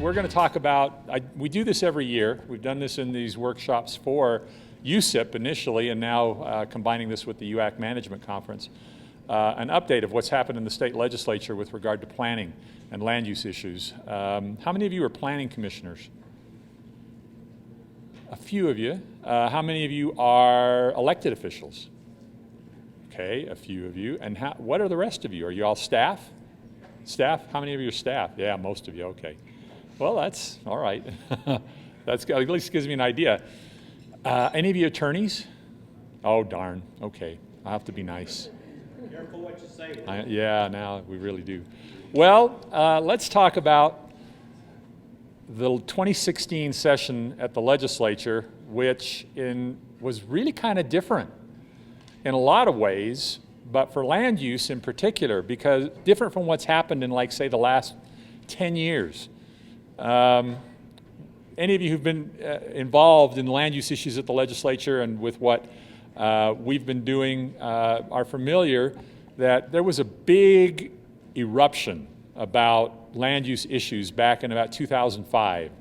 we're going to talk about, we do this every year. We've done this in these workshops for USIP initially, and now combining this with the UAC Management Conference. An update of what's happened in the state legislature with regard to planning and land use issues. How many of you are planning commissioners? A few of you. How many of you are elected officials? Okay, a few of you. And what are the rest of you? Are you all staff? Staff? How many of you are staff? Yeah, most of you, okay. Well, that's all right. That's at least gives me an idea. Any of you attorneys? Oh, darn, okay. I'll have to be nice. Careful what you say. Yeah, now we really do. Well, let's talk about the 2016 session at the legislature, which was really kind of different in a lot of ways, but for land use in particular, because different from what's happened in, like, say, the last 10 years. Any of you who've been involved in land use issues at the legislature and with what we've been doing are familiar that there was a big eruption about land use issues back in about 2005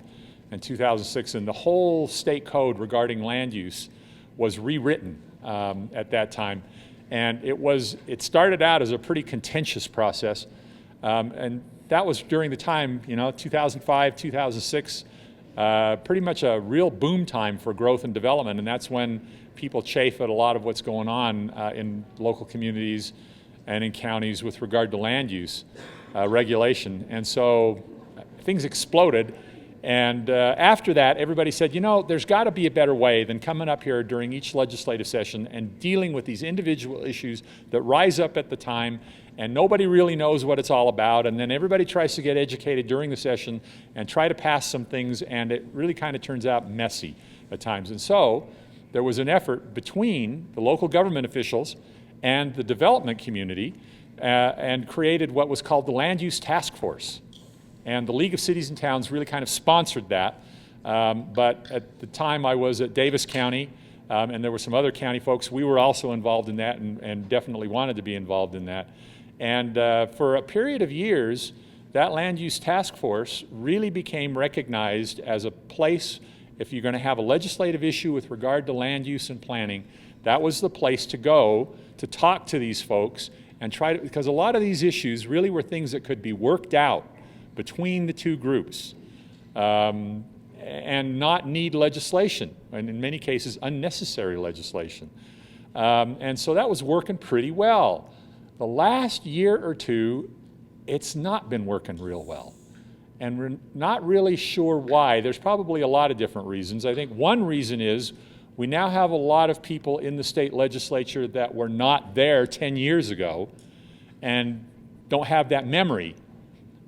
and 2006, and the whole state code regarding land use was rewritten at that time. And it started out as a pretty contentious process, and that was during the time, 2005, 2006, pretty much a real boom time for growth and development, and that's when people chafe at a lot of what's going on in local communities and in counties with regard to land use regulation. And so things exploded, and after that everybody said, there's got to be a better way than coming up here during each legislative session and dealing with these individual issues that rise up at the time, and nobody really knows what it's all about, and then everybody tries to get educated during the session and try to pass some things, and it really kind of turns out messy at times. And so there was an effort between the local government officials and the development community and created what was called the Land Use Task Force. And the League of Cities and Towns really kind of sponsored that. But at the time I was at Davis County, and there were some other county folks. We were also involved in that and definitely wanted to be involved in that. And for a period of years, that Land Use Task Force really became recognized as a place, if you're going to have a legislative issue with regard to land use and planning, that was the place to go to talk to these folks and because a lot of these issues really were things that could be worked out between the two groups and not need legislation, and in many cases unnecessary legislation. And so that was working pretty well. The last year or two, it's not been working real well. And we're not really sure why. There's probably a lot of different reasons. I think one reason is we now have a lot of people in the state legislature that were not there 10 years ago and don't have that memory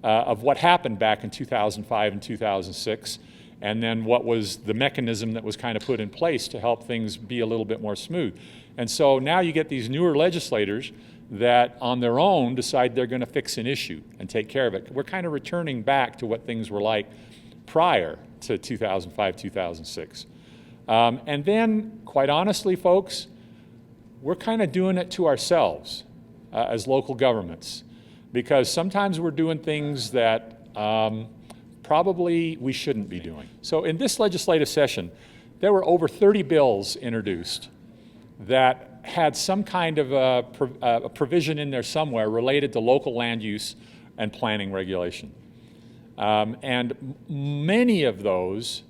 of what happened back in 2005 and 2006, and then what was the mechanism that was kind of put in place to help things be a little bit more smooth. And so now you get these newer legislators that on their own decide they're going to fix an issue and take care of it. We're kind of returning back to what things were like prior to 2005, 2006. And then, quite honestly, folks, we're kind of doing it to ourselves as local governments, because sometimes we're doing things that probably we shouldn't be doing. So in this legislative session, there were over 30 bills introduced that had some kind of a provision in there somewhere related to local land use and planning regulation. And many of those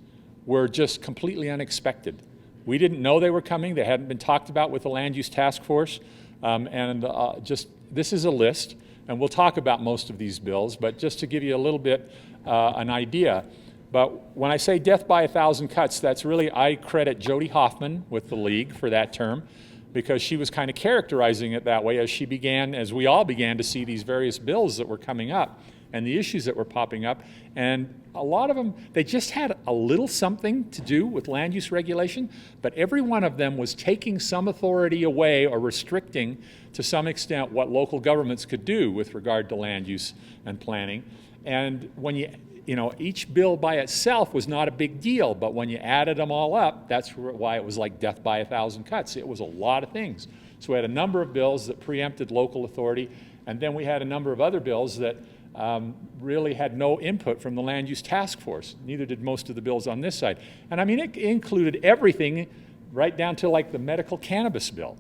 were just completely unexpected. We didn't know they were coming. They hadn't been talked about with the Land Use Task Force. This is a list, and we'll talk about most of these bills, but just to give you a little bit an idea. But when I say death by 1,000 cuts, that's really, I credit Jody Hoffman with the League for that term, because she was kind of characterizing it that way as we all began to see these various bills that were coming up and the issues that were popping up. And a lot of them, they just had a little something to do with land use regulation, but every one of them was taking some authority away or restricting to some extent what local governments could do with regard to land use and planning. And when each bill by itself was not a big deal, but when you added them all up, that's why it was like death by 1,000 cuts. It was a lot of things. So we had a number of bills that preempted local authority, and then we had a number of other bills that really had no input from the land use task force. Neither did most of the bills on this side. And I mean, it included everything right down to like the medical cannabis bill.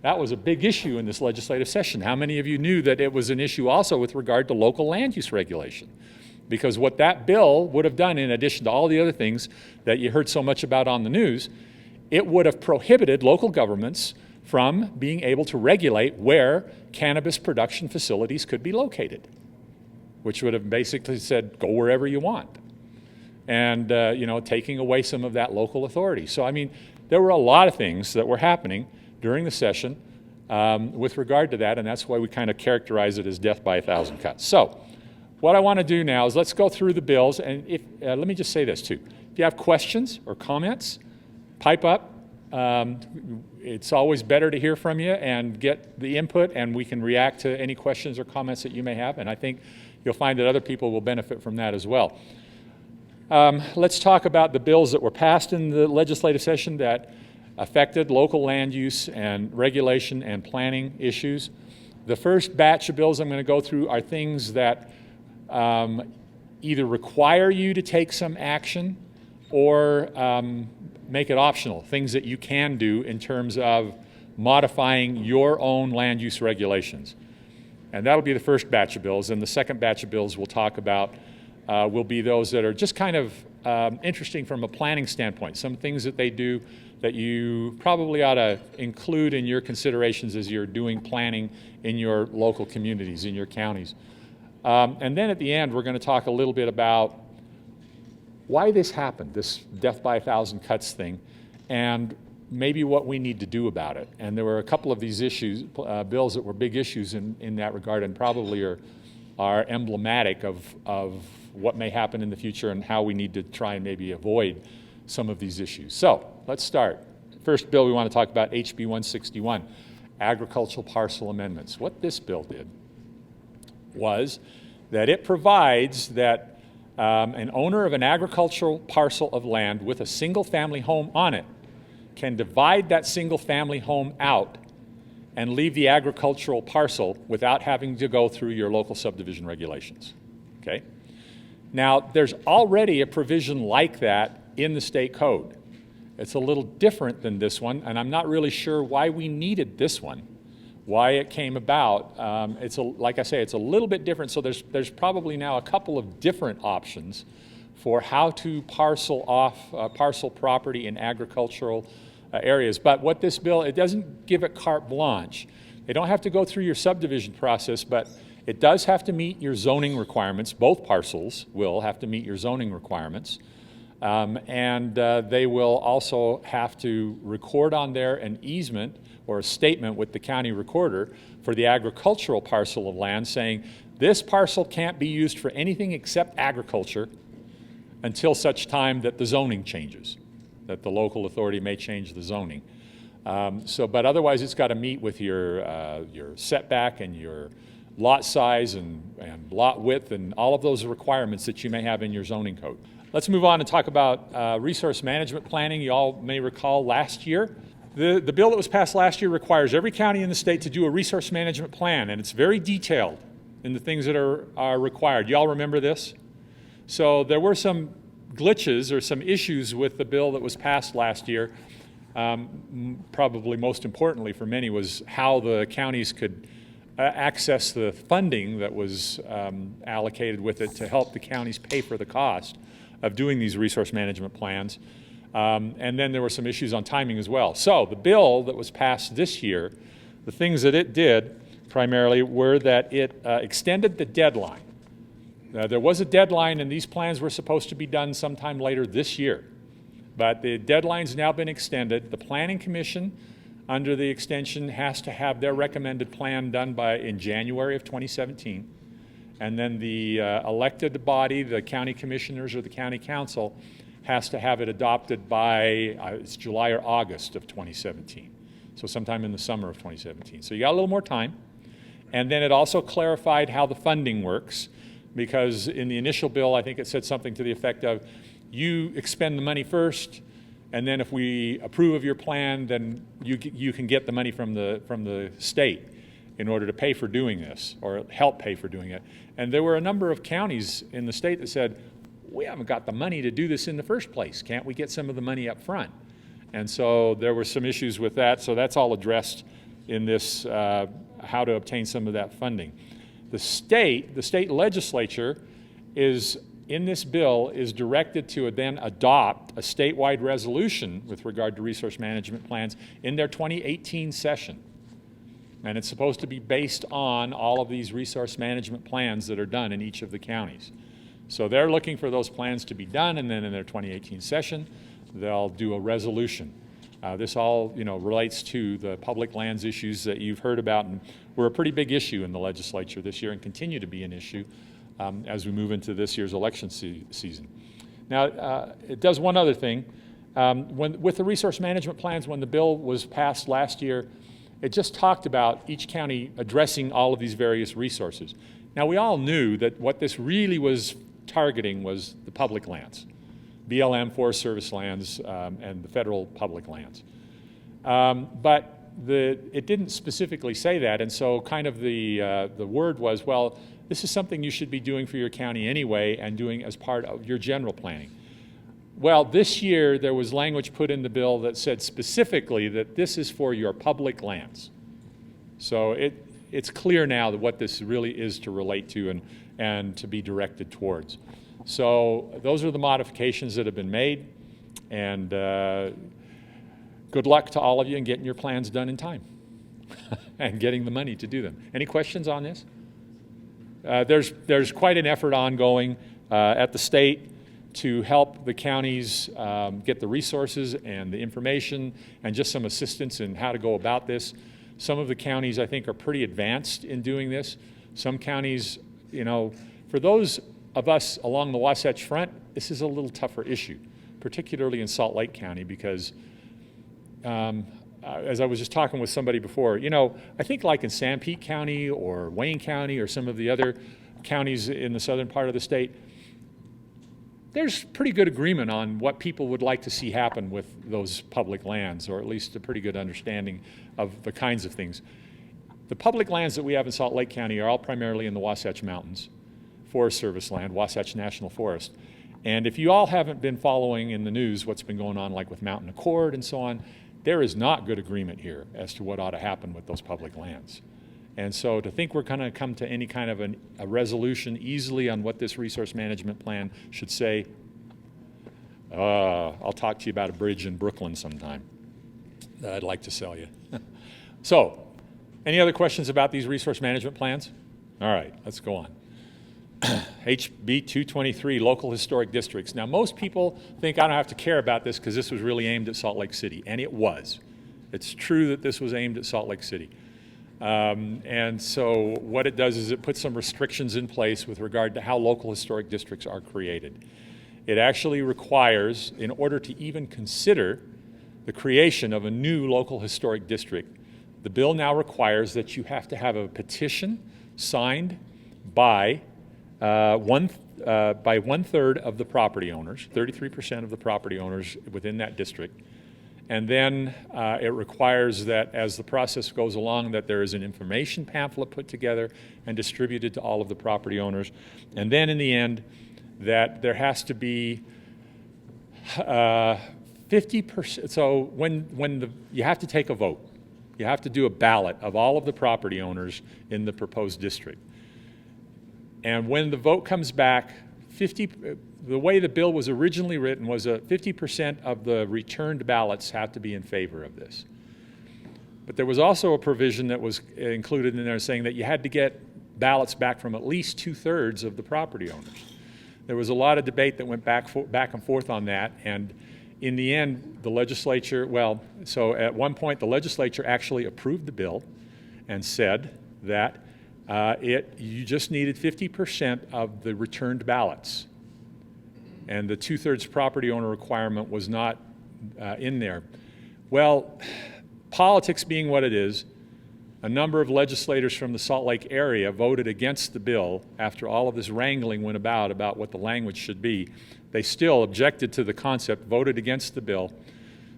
That was a big issue in this legislative session. How many of you knew that it was an issue also with regard to local land use regulation? Because what that bill would have done, in addition to all the other things that you heard so much about on the news, it would have prohibited local governments from being able to regulate where cannabis production facilities could be located, which would have basically said, go wherever you want. And, taking away some of that local authority. So, I mean, there were a lot of things that were happening during the session with regard to that, and that's why we kind of characterize it as death by 1,000 cuts. So, what I want to do now is let's go through the bills, and let me just say this too. If you have questions or comments, pipe up. It's always better to hear from you and get the input, and we can react to any questions or comments that you may have, and I think you'll find that other people will benefit from that as well. Let's talk about the bills that were passed in the legislative session that affected local land use and regulation and planning issues. The first batch of bills I'm going to go through are things that either require you to take some action or make it optional, things that you can do in terms of modifying your own land use regulations. And that'll be the first batch of bills, and the second batch of bills we'll talk about will be those that are just kind of interesting from a planning standpoint, some things that they do that you probably ought to include in your considerations as you're doing planning in your local communities, in your counties. And then at the end, we're going to talk a little bit about why this happened, this death by 1,000 cuts thing, and maybe what we need to do about it. And there were a couple of these issues, bills that were big issues in that regard, and probably are emblematic of what may happen in the future and how we need to try and maybe avoid some of these issues. So let's start. First bill we want to talk about, HB 161, agricultural parcel amendments. What this bill did was that it provides that an owner of an agricultural parcel of land with a single-family home on it can divide that single-family home out and leave the agricultural parcel without having to go through your local subdivision regulations. Okay? Now, there's already a provision like that in the state code. It's a little different than this one, and I'm not really sure why we needed this one, why it came about. Like I say, it's a little bit different, so there's probably now a couple of different options for how to parcel off parcel property in agricultural areas. But what this bill, it doesn't give it carte blanche. They don't have to go through your subdivision process, but it does have to meet your zoning requirements. Both parcels will have to meet your zoning requirements. And they will also have to record on there an easement or a statement with the county recorder for the agricultural parcel of land saying this parcel can't be used for anything except agriculture until such time that the zoning changes, that the local authority may change the zoning. But otherwise it's got to meet with your setback and your lot size and lot width and all of those requirements that you may have in your zoning code. Let's move on and talk about resource management planning. You all may recall last year, the bill that was passed last year requires every county in the state to do a resource management plan, and it's very detailed in the things that are required. You all remember this? So there were some glitches or some issues with the bill that was passed last year. Probably most importantly for many was how the counties could access the funding that was allocated with it to help the counties pay for the cost of doing these resource management plans. And then there were some issues on timing as well. So the bill that was passed this year, the things that it did primarily were that it extended the deadline. There was a deadline and these plans were supposed to be done sometime later this year. But the deadline's now been extended. The Planning Commission, under the extension, has to have their recommended plan done in January of 2017. And then the elected body, the county commissioners or the county council, has to have it adopted by it's July or August of 2017. So sometime in the summer of 2017. So you got a little more time. And then it also clarified how the funding works, because in the initial bill, I think it said something to the effect of, you expend the money first, and then if we approve of your plan, then you can get the money from the state. in order to pay for doing this, or help pay for doing it. And there were a number of counties in the state that said, we haven't got the money to do this in the first place. Can't we get some of the money up front? And so there were some issues with that, so that's all addressed in this, how to obtain some of that funding. The state legislature is, in this bill, is directed to then adopt a statewide resolution with regard to resource management plans in their 2018 session. And it's supposed to be based on all of these resource management plans that are done in each of the counties. So they're looking for those plans to be done, and then in their 2018 session, they'll do a resolution. This all, relates to the public lands issues that you've heard about, and were a pretty big issue in the legislature this year and continue to be an issue as we move into this year's election season. Now, it does one other thing. With the resource management plans, when the bill was passed last year, it just talked about each county addressing all of these various resources. Now, we all knew that what this really was targeting was the public lands, BLM, Forest Service lands, and the federal public lands. But it didn't specifically say that, and so kind of the word was, well, this is something you should be doing for your county anyway and doing as part of your general planning. Well, this year there was language put in the bill that said specifically that this is for your public lands. So it's clear now that what this really is to relate to and to be directed towards. So those are the modifications that have been made, and good luck to all of you in getting your plans done in time and getting the money to do them. Any questions on this? There's quite an effort ongoing at the state to help the counties get the resources and the information and just some assistance in how to go about this. Some of the counties, I think, are pretty advanced in doing this. Some counties, for those of us along the Wasatch Front, this is a little tougher issue, particularly in Salt Lake County, because as I was just talking with somebody before, I think like in Sanpete County or Wayne County or some of the other counties in the southern part of the state, there's pretty good agreement on what people would like to see happen with those public lands, or at least a pretty good understanding of the kinds of things. The public lands that we have in Salt Lake County are all primarily in the Wasatch Mountains, Forest Service land, Wasatch National Forest. And if you all haven't been following in the news what's been going on, like with Mountain Accord and so on, there is not good agreement here as to what ought to happen with those public lands. And so to think we're going to come to any kind of a resolution easily on what this resource management plan should say, I'll talk to you about a bridge in Brooklyn sometime that I'd like to sell you. So, any other questions about these resource management plans? All right, let's go on. HB 223, local historic districts. Now, most people think I don't have to care about this because this was really aimed at Salt Lake City, and it was. It's true that this was aimed at Salt Lake City. And so what it does is it puts some restrictions in place with regard to how local historic districts are created. It actually requires, in order to even consider the creation of a new local historic district, the bill now requires that you have to have a petition signed by one-third of the property owners, 33% of the property owners within that district. And then it requires that as the process goes along that there is an information pamphlet put together and distributed to all of the property owners. And then in the end, that there has to be 50%. So you have to take a vote. You have to do a ballot of all of the property owners in the proposed district. And when the vote comes back, the way the bill was originally written was 50% of the returned ballots have to be in favor of this. But there was also a provision that was included in there saying that you had to get ballots back from at least 2/3 of the property owners. There was a lot of debate that went back and forth on that, and in the end, the legislature, so at one point the legislature actually approved the bill and said that you just needed 50% of the returned ballots. And the 2/3 property owner requirement was not in there. Well, politics being what it is, a number of legislators from the Salt Lake area voted against the bill after all of this wrangling went about what the language should be. They still objected to the concept, voted against the bill.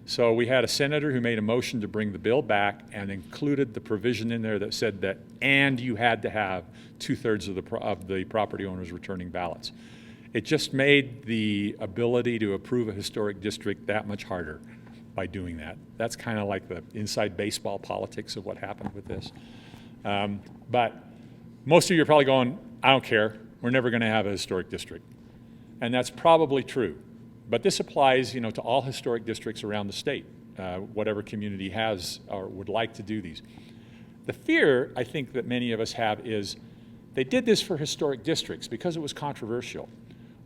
So we had a senator who made a motion to bring the bill back and included the provision in there that said that, and you had to have 2/3 of the property owners returning ballots. It just made the ability to approve a historic district that much harder by doing that. That's kind of like the inside baseball politics of what happened with this. But most of you are probably going, I don't care, we're never going to have a historic district. And that's probably true. But this applies, to all historic districts around the state, whatever community has or would like to do these. The fear, I think, that many of us have is they did this for historic districts because it was controversial.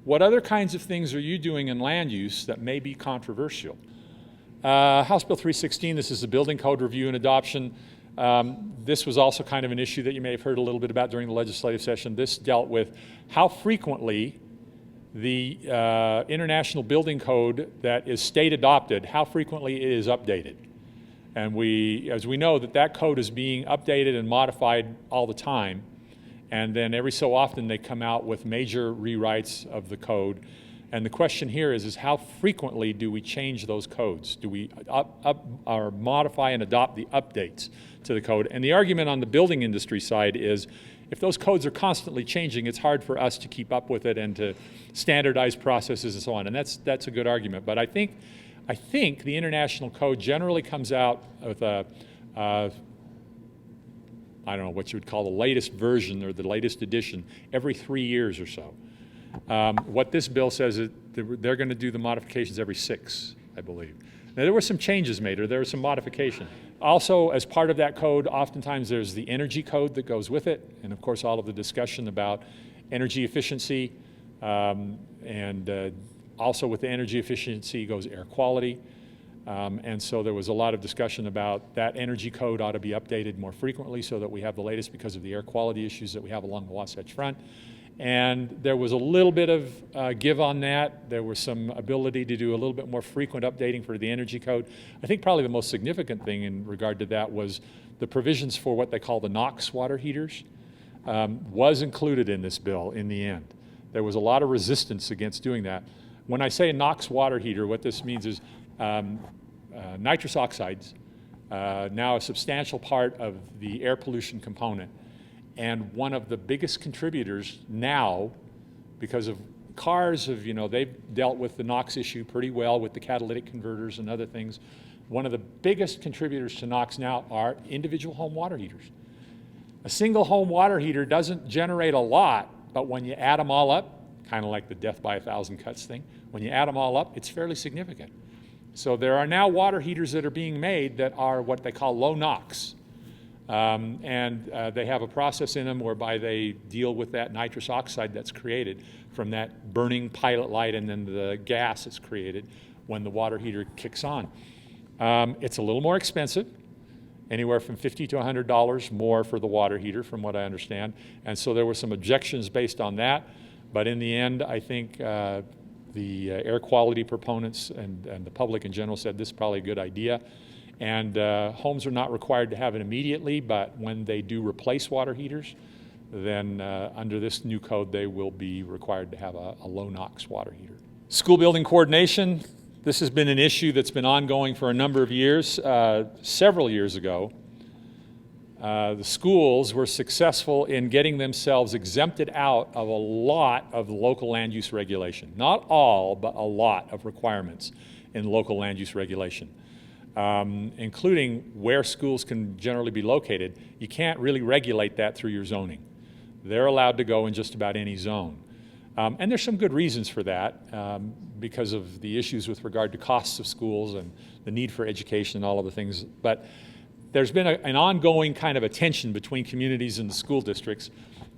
What other kinds of things are you doing in land use that may be controversial? House Bill 316, this is the building code review and adoption. This was also kind of an issue that you may have heard a little bit about during the legislative session. This dealt with how frequently the International Building Code that is state adopted, how frequently it is updated. And as we know, that code is being updated and modified all the time. And then every so often they come out with major rewrites of the code. And the question here is how frequently do we change those codes? Do we or modify and adopt the updates to the code? And the argument on the building industry side is if those codes are constantly changing, it's hard for us to keep up with it and to standardize processes and so on. And that's a good argument. But I think the international code generally comes out with I don't know what you would call the latest version or the latest edition every 3 years or so. What this bill says is they're going to do the modifications every 6, I believe. Now, there were some changes made, or there was some modification. Also, as part of that code, oftentimes there's the energy code that goes with it, and of course all of the discussion about energy efficiency, and also with the energy efficiency goes air quality. And so there was a lot of discussion about that energy code ought to be updated more frequently so that we have the latest because of the air quality issues that we have along the Wasatch Front. And there was a little bit of give on that. There was some ability to do a little bit more frequent updating for the energy code. I think probably the most significant thing in regard to that was the provisions for what they call the NOx water heaters was included in this bill in the end. There was a lot of resistance against doing that. When I say NOx water heater, what this means is nitrous oxides, now a substantial part of the air pollution component. And one of the biggest contributors now, because of cars they've dealt with the NOx issue pretty well with the catalytic converters and other things. One of the biggest contributors to NOx now are individual home water heaters. A single home water heater doesn't generate a lot, but when you add them all up, kind of like the death by 1,000 cuts thing, when you add them all up, it's fairly significant. So there are now water heaters that are being made that are what they call low NOx. They have a process in them whereby they deal with that nitrous oxide that's created from that burning pilot light and then the gas that's created when the water heater kicks on. It's a little more expensive, anywhere from $50 to $100 more for the water heater from what I understand. And so there were some objections based on that. But in the end, I think the air quality proponents and the public in general said this is probably a good idea. And homes are not required to have it immediately, but when they do replace water heaters, then under this new code, they will be required to have a low NOx water heater. School building coordination, this has been an issue that's been ongoing for a number of years. Several years ago, the schools were successful in getting themselves exempted out of a lot of local land use regulation. Not all, but a lot of requirements in local land use regulation. Including where schools can generally be located. You can't really regulate that through your zoning. They're allowed to go in just about any zone. And there's some good reasons for that because of the issues with regard to costs of schools and the need for education and all of the things. But there's been an ongoing kind of a tension between communities and the school districts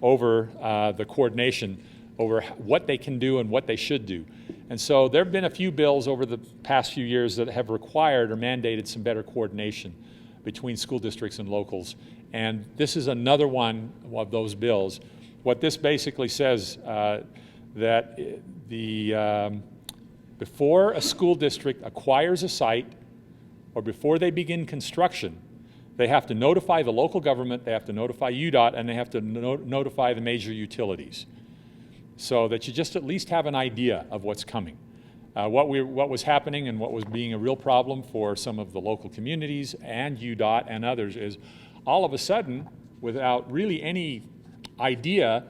over the coordination over what they can do and what they should do. And so there have been a few bills over the past few years that have required or mandated some better coordination between school districts and locals. And this is another one of those bills. What this basically says that before a school district acquires a site or before they begin construction, they have to notify the local government, they have to notify UDOT, and they have to notify the major utilities, so that you just at least have an idea of what's coming. What was happening and what was being a real problem for some of the local communities and UDOT and others is all of a sudden, without really any idea,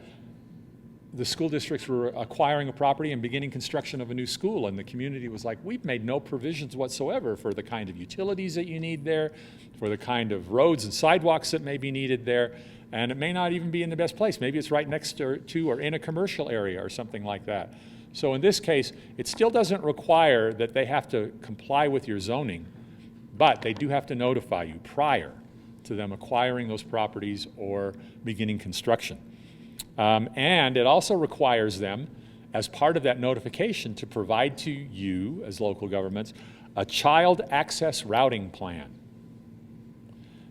the school districts were acquiring a property and beginning construction of a new school, and the community was like, we've made no provisions whatsoever for the kind of utilities that you need there, for the kind of roads and sidewalks that may be needed there, and it may not even be in the best place. Maybe it's right next to or in a commercial area or something like that. So in this case, it still doesn't require that they have to comply with your zoning, but they do have to notify you prior to them acquiring those properties or beginning construction. And it also requires them, as part of that notification, to provide to you, as local governments, a child access routing plan.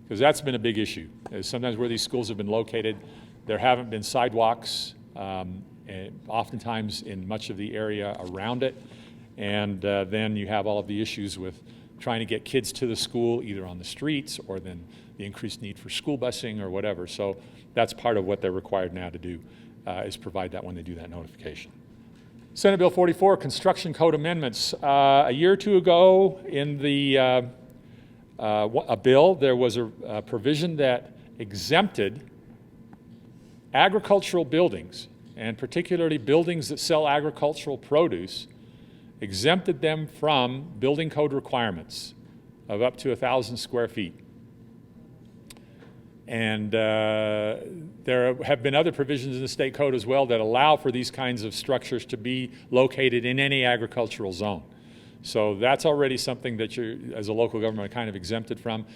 Because that's been a big issue. Sometimes where these schools have been located, there haven't been sidewalks, and oftentimes in much of the area around it. And then you have all of the issues with trying to get kids to the school, either on the streets or then the increased need for school busing or whatever. So that's part of what they're required now to do, is provide that when they do that notification. Senate Bill 44, Construction Code Amendments. A year or two ago in the a bill, there was a provision that exempted agricultural buildings, and particularly buildings that sell agricultural produce, exempted them from building code requirements of up to 1,000 square feet. And there have been other provisions in the state code as well that allow for these kinds of structures to be located in any agricultural zone. So that's already something that you, as a local government, are kind of exempted from.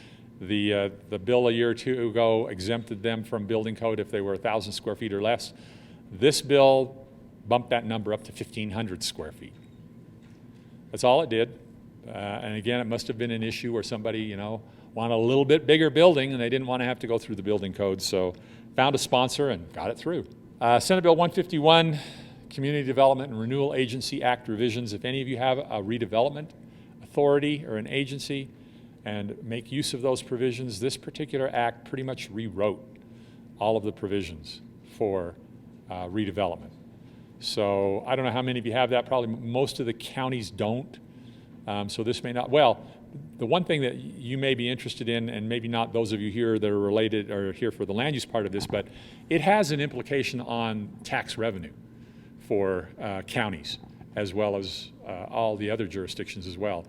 The bill a year or two ago exempted them from building code if they were 1,000 square feet or less. This bill bumped that number up to 1,500 square feet. That's all it did. And again, it must have been an issue where somebody, wanted a little bit bigger building and they didn't want to have to go through the building code. So found a sponsor and got it through. Senate Bill 151, Community Development and Renewal Agency Act revisions. If any of you have a redevelopment authority or an agency and make use of those provisions, this particular act pretty much rewrote all of the provisions for redevelopment. So I don't know how many of you have that. Probably most of the counties don't. So this may not, well, the one thing that you may be interested in, and maybe not those of you here that are related or here for the land use part of this, but it has an implication on tax revenue for counties as well as all the other jurisdictions as well,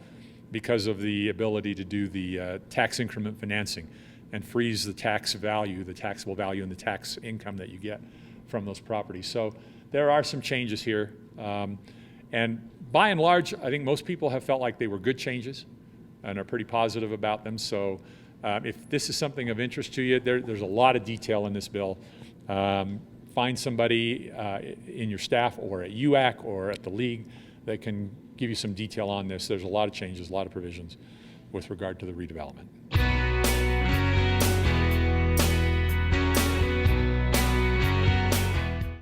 because of the ability to do the tax increment financing and freeze the tax value, the taxable value and the tax income that you get from those properties. So there are some changes here. And by and large, I think most people have felt like they were good changes and are pretty positive about them. So if this is something of interest to you, there's a lot of detail in this bill. Find somebody in your staff or at UAC or at the league that can give you some detail on this. There's a lot of changes, a lot of provisions with regard to the redevelopment.